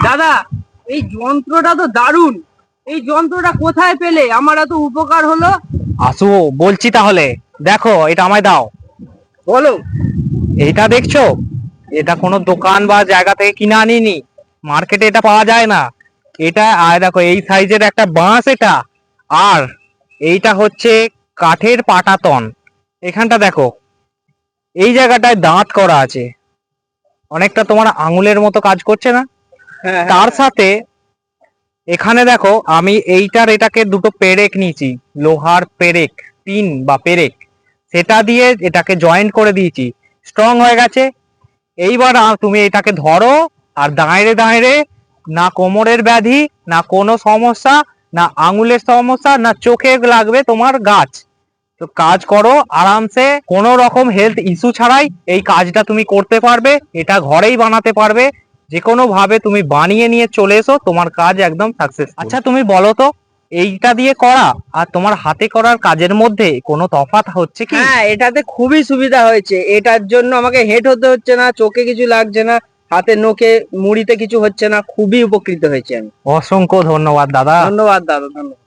দাদা, এই যন্ত্রটা তো দারুণ। এই যন্ত্রটা কোথায় পেলে? আমার এত উপকার হলো। আসো বলছি তাহলে। দেখো এটা আমায় দাও। বলো। এইটা দেখছো? এটা কোনো দোকান বা জায়গা থেকে কিনে আনিনি, মার্কেটে এটা পাওয়া যায় না। এটা আর দেখো এই সাইজের একটা বাঁশ এটা। আর এইটা হচ্ছে কাঠের পাটাতন। এখানটা দেখো, এই জায়গাটায় দাঁত করা আছে, অনেকটা তোমার আঙুলের মতো কাজ করছে না? হ্যাঁ, তার সাথে এখানে দেখো আমি এইটার এটাকে দুটো পেরেক নিয়েছি, লোহার পেরেক, পিন বা পেরেক, সেটা দিয়ে এটাকে জয়েন্ট করে দিয়েছি, স্ট্রং হয়ে গেছে। এইবার তুমি এটাকে ধরো, আর দাঁড়ে দাঁড়ে, না কোমরের ব্যাধি, না কোনো সমস্যা, না আঙুলের সমস্যা, না চোখে লাগবে তোমার গাছ। তো কাজ করো আরামসে, কোনো রকম হেলথ ইস্যু ছাড়াই এই কাজটা তুমি করতে পারবে। এটা ঘরেই বানাতে পারবে, যে কোনো ভাবে তুমি বানিয়ে নিয়ে চলে এসো, তোমার কাজ একদম সাকসেস। আচ্ছা তুমি বলো তো, এইটা দিয়ে করা আর তোমার হাতে করার কাজের মধ্যে কোনো তফাৎ হচ্ছে কি? হ্যাঁ, এটাতে খুবই সুবিধা হয়েছে। এটার জন্য আমাকে হেড হতে হচ্ছে না, চোখে কিছু লাগছে না, হাতে নোখে মুড়িতে কিছু হচ্ছে না। খুবই উপকৃত হয়েছে আমি। অসংখ্য ধন্যবাদ দাদা। ধন্যবাদ দাদা, ধন্যবাদ।